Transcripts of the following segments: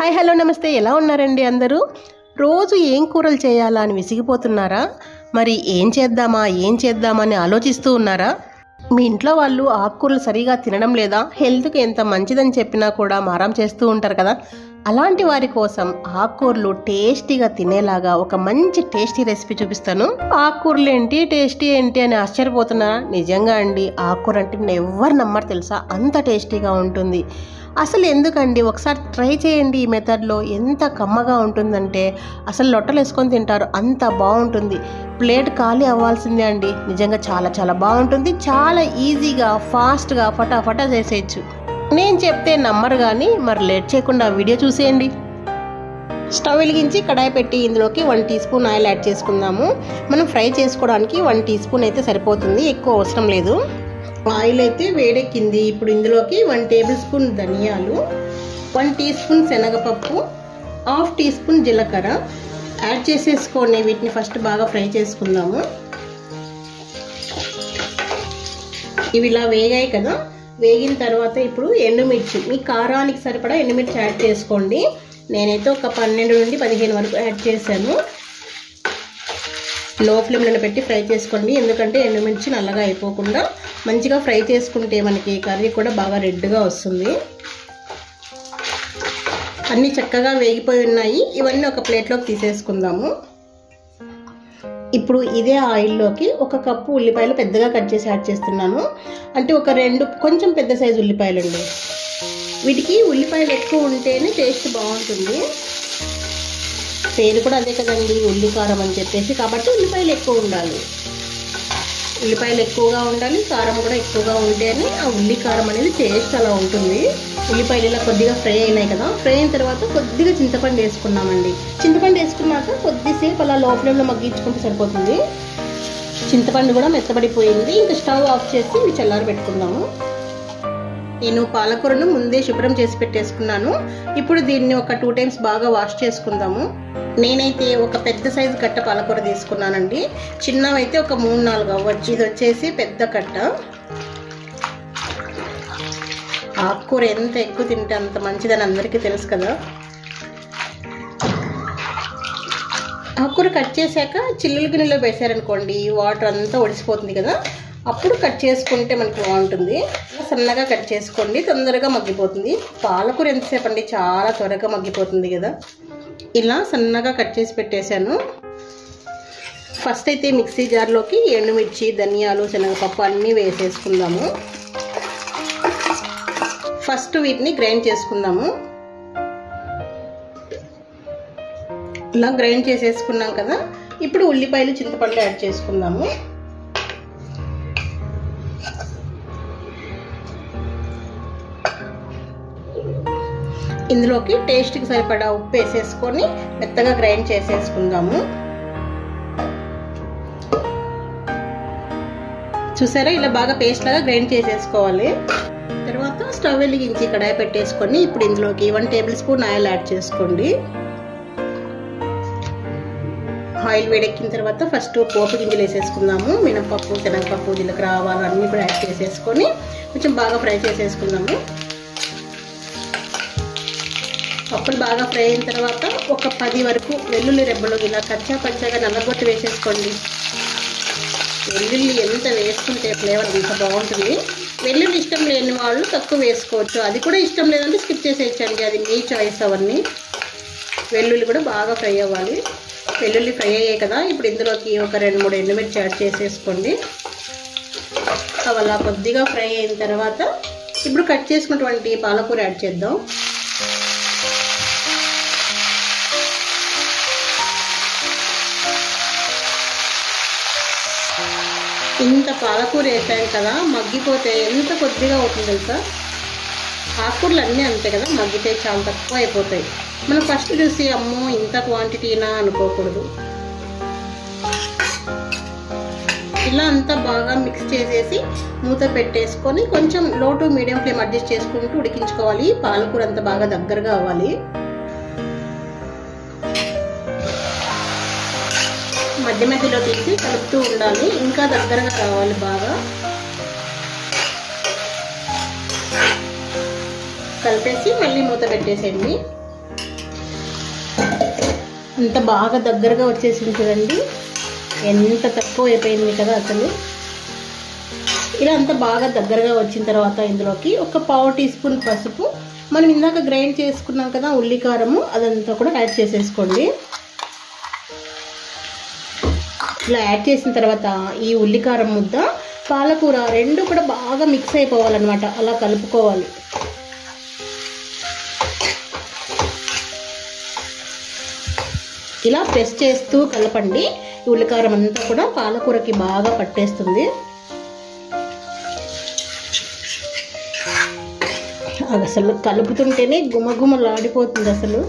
Hi hello నమస్తే, ఎలా ఉన్నారండి అందరూ? రోజు ఏం కూరలు చేయాలా అని విసిగిపోతున్నారా? మరి ఏం చేద్దామని ఆలోచిస్తూ ఉన్నారా? మీ ఇంట్లో వాళ్ళు ఆకుకూరలు సరిగా తినడం లేదా, హెల్త్కి ఎంత మంచిదని చెప్పినా కూడా మారం చేస్తూ ఉంటారు కదా. అలాంటి వారి కోసం ఆకుకూరలు టేస్టీగా తినేలాగా ఒక మంచి టేస్టీ రెసిపీ చూపిస్తాను. ఆకుకూరలు ఏంటి, టేస్టీ ఏంటి అని ఆశ్చర్యపోతున్నారా? నిజంగా అండి, ఆకుకూర అంటే ఎవరు నమ్మరు తెలుసా, అంత టేస్టీగా ఉంటుంది. అసలు ఎందుకండి, ఒకసారి ట్రై చేయండి. ఈ మెథడ్లో ఎంత కమ్మగా ఉంటుందంటే అసలు లొట్టలు వేసుకొని తింటారు, అంత బాగుంటుంది. ప్లేట్ ఖాళీ అవ్వాల్సిందే అండి. నిజంగా చాలా చాలా బాగుంటుంది. చాలా ఈజీగా ఫాస్ట్గా ఫటాఫటా చేసేయచ్చు. నేను చెప్తే నమ్మరు కానీ మరి లేట్ చేయకుండా వీడియో చూసేయండి. స్టవ్ వెలిగించి కడాయి పెట్టి ఇందులోకి 1 టీ స్పూన్ ఆయిల్ యాడ్ చేసుకుందాము. మనం ఫ్రై చేసుకోవడానికి 1 టీ స్పూన్ అయితే సరిపోతుంది, ఎక్కువ అవసరం లేదు. ఆయిల్ అయితే వేడెక్కింది. ఇప్పుడు ఇందులోకి 1 టేబుల్ స్పూన్ ధనియాలు, 1 టీ స్పూన్ శనగపప్పు, 1/2 టీ స్పూన్ జీలకర్ర యాడ్ చేసేసుకొని వీటిని ఫస్ట్ బాగా ఫ్రై చేసుకుందాము. ఇవి ఇలా వేగాయి కదా, వేగిన తర్వాత ఇప్పుడు ఎండుమిర్చి, మీ కారానికి సరిపడా ఎండుమిర్చి యాడ్ చేసుకోండి. నేనైతే ఒక 12 నుండి 15 వరకు యాడ్ చేశాను. లో ఫ్లేమ్లో పెట్టి ఫ్రై చేసుకోండి, ఎందుకంటే ఎండుమిర్చి నల్లగా అయిపోకుండా మంచిగా ఫ్రై చేసుకుంటే మనకి కర్రీ కూడా బాగా రెడ్గా వస్తుంది. అన్నీ చక్కగా వేగిపోయి ఉన్నాయి. ఇవన్నీ ఒక ప్లేట్లోకి తీసేసుకుందాము. ఇప్పుడు ఇదే ఆయిల్లోకి 1 కప్పు ఉల్లిపాయలు పెద్దగా కట్ చేసి యాడ్ చేస్తున్నాను. అంటే ఒక 2 కొంచెం పెద్ద సైజు ఉల్లిపాయలు అండి. వీటికి ఉల్లిపాయలు ఎక్కువ ఉంటేనే టేస్ట్ బాగుంటుంది. పేరు కూడా అదే కదండి, ఉల్లి కారం అని చెప్పేసి, కాబట్టి ఉల్లిపాయలు ఎక్కువ ఉండాలి. ఉల్లిపాయలు ఎక్కువగా ఉండాలి, కారం కూడా ఎక్కువగా ఉంటేనే ఆ ఉల్లి కారం అనేది టేస్ట్ అలా ఉంటుంది. ఉల్లిపాయలు ఇలా కొద్దిగా ఫ్రై అయినాయి కదా, ఫ్రై అయిన తర్వాత కొద్దిగా చింతపండు వేసుకున్నామండి. చింతపండు వేసుకున్నాక కొద్దిసేపు అలా లో ఫ్లేమ్లో మగ్గించుకుంటే సరిపోతుంది. చింతపండు కూడా మెత్తబడిపోయింది. ఇంకా స్టవ్ ఆఫ్ చేసి ఇవి చల్లారి పెట్టుకుందాము. నేను పాలకూరను ముందే శుభ్రం చేసి పెట్టేసుకున్నాను. ఇప్పుడు దీన్ని ఒక 2 టైమ్స్ బాగా వాష్ చేసుకుందాము. నేనైతే ఒక పెద్ద సైజు కట్ట పాలకూర తీసుకున్నానండి. చిన్నవైతే ఒక 3-4 అవ్వచ్చు. ఇది వచ్చేసి పెద్ద కట్ట. ఆకుకూర ఎంత ఎక్కువ తింటే అంత మంచిదని అందరికీ తెలుసు కదా. ఆకుకూర కట్ చేశాక చిల్లుల గిన్నెలో వేసారనుకోండి, వాటర్ అంతా ఒడిసిపోతుంది కదా, అప్పుడు కట్ చేసుకుంటే మనకి బాగుంటుంది. సన్నగా కట్ చేసుకోండి, తొందరగా మగ్గిపోతుంది. పాలకూర ఎంతసేపు అండి, చాలా త్వరగా మగ్గిపోతుంది కదా. ఇలా సన్నగా కట్ చేసి పెట్టేశాను. ఫస్ట్ అయితే మిక్సీ జార్లోకి ఎండుమిర్చి, ధనియాలు, శనగపప్పు అన్నీ వేసేసుకుందాము. ఫస్ట్ వీటిని గ్రైండ్ చేసుకుందాము. ఇలా గ్రైండ్ చేసేసుకున్నాం కదా, ఇప్పుడు ఉల్లిపాయలు, చింతపండు యాడ్ చేసుకుందాము. ఇందులోకి టేస్ట్కి సరిపడా ఉప్పు వేసేసుకొని మెత్తగా గ్రైండ్ చేసేసుకుందాము. చూసారా, ఇలా బాగా పేస్ట్ లాగా గ్రైండ్ చేసేసుకోవాలి. తర్వాత స్టవ్ వెలిగించి కడాయి పెట్టేసుకొని ఇప్పుడు ఇందులోకి 1 టేబుల్ స్పూన్ ఆయిల్ యాడ్ చేసుకోండి. ఆయిల్ వేడెక్కిన తర్వాత ఫస్ట్ పోపు గింజలు వేసేసుకుందాము. మినపప్పు, శనగపప్పు, జీలకర్ర, ఆవాలు అన్నీ కూడా యాడ్ చేసేసుకొని కొంచెం బాగా ఫ్రై చేసేసుకుందాము. పప్పులు బాగా ఫ్రై అయిన తర్వాత ఒక 10 వరకు వెల్లుల్లి రెబ్బలు ఇలా కచ్చా పచ్చాగా నల్లగొట్టి వేసేసుకోండి. వెల్లుల్లి ఎంత వేసుకుంటే ఫ్లేవర్ అంత బాగుంటుంది. వెల్లుల్లి ఇష్టం లేని వాళ్ళు తక్కువ వేసుకోవచ్చు, అది కూడా ఇష్టం లేదంటే స్కిప్ చేసేయచ్చండి, అది మీ చాయిస్. అవన్నీ వెల్లుల్లి కూడా బాగా ఫ్రై అవ్వాలి. వెల్లుల్లి ఫ్రై అయ్యాయి కదా, ఇప్పుడు ఇందులోకి ఒక 2-3 ఎండుమిర్చి యాడ్ చేసేసుకోండి. అవి అలా కొద్దిగా ఫ్రై అయిన తర్వాత ఇప్పుడు కట్ చేసుకున్నటువంటి పాలకూర యాడ్ చేద్దాం. ఇంత పాలకూర వేసాం కదా, మగ్గిపోతే ఎంత కొద్దిగా అవుతుంది తెలుసా. ఆకుకూరలు అన్నీ అంతే కదా, మగ్గితే చాలా తక్కువ అయిపోతాయి. మనం ఫస్ట్ చూసి అమ్మో ఇంత క్వాంటిటీనా అనుకోకూడదు. ఇలా అంతా బాగా మిక్స్ చేసేసి మూత పెట్టేసుకొని కొంచెం లో టు మీడియం ఫ్లేమ్ అడ్జస్ట్ చేసుకుంటూ ఉడికించుకోవాలి. పాలకూర అంతా బాగా దగ్గరగా అవ్వాలి. మధ్య మధ్యలో తీసి కలుపుతూ ఉండాలి, ఇంకా దగ్గరగా కావాలి బాగా. కలిపేసి మళ్ళీ మూత పెట్టేసేయండి. అంత బాగా దగ్గరగా వచ్చేసింది చూడండి, ఎంత తక్కువ అయిపోయింది కదా అసలు. ఇలా అంత బాగా దగ్గరగా వచ్చిన తర్వాత ఇందులోకి ఒక 1/2 టీ స్పూన్ పసుపు, మనం ఇందాక గ్రైండ్ చేసుకున్నాం కదా ఉల్లికారము, అదంతా కూడా యాడ్ చేసేసుకోండి. ఇలా యాడ్ చేసిన తర్వాత ఈ ఉల్లికారం ముద్ద, పాలకూర రెండు కూడా బాగా మిక్స్ అయిపోవాలన్నమాట, అలా కలుపుకోవాలి. ఇలా ప్రెస్ చేస్తూ కలపండి, ఉల్లికారం అంతా కూడా పాలకూరకి బాగా పట్టేస్తుంది. అసలు కలుపుతుంటేనే గుమగుమలాడిపోతుంది అసలు.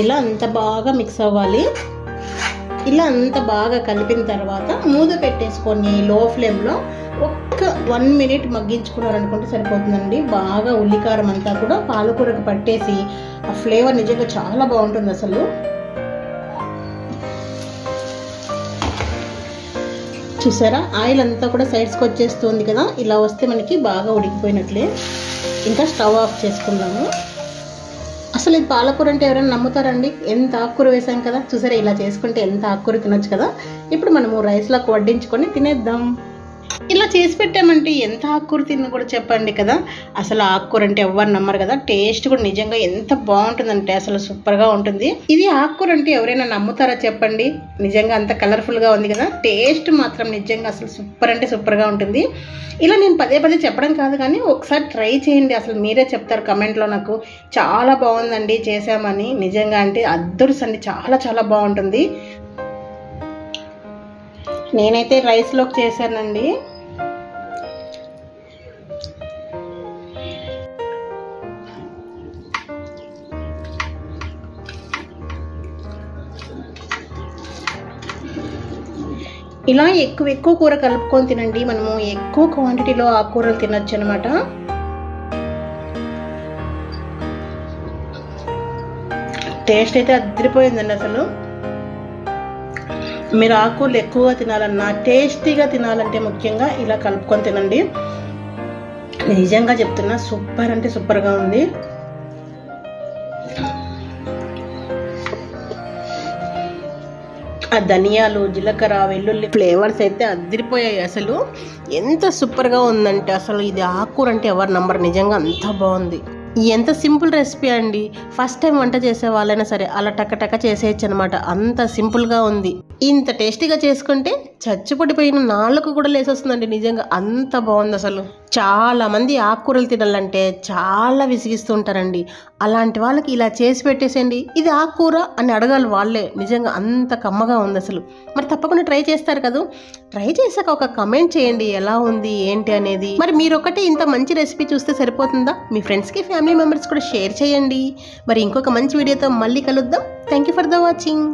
ఇలా అంత బాగా మిక్స్ అవ్వాలి. ఇలా అంత బాగా కలిపిన తర్వాత మూత పెట్టేసుకొని లో ఫ్లేమ్లో ఒక్క 1 మినిట్ మగ్గించుకున్నారనుకుంటే సరిపోతుందండి. బాగా ఉల్లికారం అంతా కూడా పాలకూరకు పట్టేసి ఆ ఫ్లేవర్ నిజంగా చాలా బాగుంటుంది అసలు. చూసారా, ఆయిల్ అంతా కూడా సైడ్స్కి వచ్చేస్తుంది కదా, ఇలా వస్తే మనకి బాగా ఉడికిపోయినట్లే. ఇంకా స్టవ్ ఆఫ్ చేసుకుందాము. అసలు ఇది పాలకూర అంటే ఎవరైనా నమ్ముతారండి? ఎంత ఆకుకూర వేసాం కదా, చూసారా ఇలా చేసుకుంటే ఎంత ఆకుకూర తినొచ్చు కదా. ఇప్పుడు మనము రైస్లోకి వడ్డించుకొని తినేద్దాం. ఇలా చేసి పెట్టామంటే ఎంత ఆకుకూర తిన్న కూడా చెప్పండి కదా. అసలు ఆకుకూర అంటే ఎవరు నమ్మరు కదా, టేస్ట్ కూడా నిజంగా ఎంత బాగుంటుందంటే అసలు సూపర్గా ఉంటుంది. ఇది ఆకుకూర అంటే ఎవరైనా నమ్ముతారా చెప్పండి? నిజంగా అంత కలర్ఫుల్గా ఉంది కదా, టేస్ట్ మాత్రం నిజంగా అసలు సూపర్ అంటే సూపర్గా ఉంటుంది. ఇలా నేను పదే పదే చెప్పడం కాదు కానీ ఒకసారి ట్రై చేయండి, అసలు మీరే చెప్తారు కమెంట్లో నాకు చాలా బాగుందండి చేసామని. నిజంగా అంటే అద్దురుస్ అండి, చాలా చాలా బాగుంటుంది. నేనైతే రైస్లోకి చేశానండి. ఇలా ఎక్కువ కూర కలుపుకొని తినండి, మనము ఎక్కువ క్వాంటిటీలో ఆకుకూరలు తినొచ్చు అనమాట. టేస్ట్ అయితే అదిరిపోయిందండి అసలు. మీరు ఆకుకూరలు ఎక్కువగా తినాలన్నా, టేస్టీగా తినాలంటే ముఖ్యంగా ఇలా కలుపుకొని తినండి. నిజంగా చెప్తున్నా సూపర్ అంటే సూపర్గా ఉంది. ఆ ధనియాలు, జీలకర్ర, వెల్లుల్లి ఫ్లేవర్స్ అయితే అదిరిపోయాయి అసలు. ఎంత సూపర్గా ఉందంటే అసలు ఇది ఆకుకూర అంటే ఎవరు నమ్మరు, నిజంగా అంత బాగుంది. ఎంత సింపుల్ రెసిపీ అండి, ఫస్ట్ టైం వంట చేసే వాళ్ళైనా సరే అలా టక్క చేసేయచ్చు అనమాట, అంత సింపుల్గా ఉంది. ఇంత టేస్టీగా చేసుకుంటే చచ్చిపడిపోయిన నాలుగు కూడా లేసొస్తుందండి, నిజంగా అంత బాగుంది అసలు. చాలా మంది ఆకుకూరలు తినాలంటే చాలా విసిగిస్తూ ఉంటారండి, అలాంటి వాళ్ళకి ఇలా చేసి పెట్టేసేయండి, ఇది ఆకుకూర అని అడగాలి వాళ్ళే, నిజంగా అంత కమ్మగా ఉంది అసలు. మరి తప్పకుండా ట్రై చేస్తారు కదా, ట్రై చేశాక ఒక కమెంట్ చేయండి ఎలా ఉంది ఏంటి అనేది. మరి మీరొకటి ఇంత మంచి రెసిపీ చూస్తే సరిపోతుందా? మీ ఫ్రెండ్స్కి, ఫ్యామిలీ మెంబర్స్ కూడా షేర్ చేయండి. మరి ఇంకొక మంచి వీడియోతో మళ్ళీ కలుద్దాం. Thank you for the watching.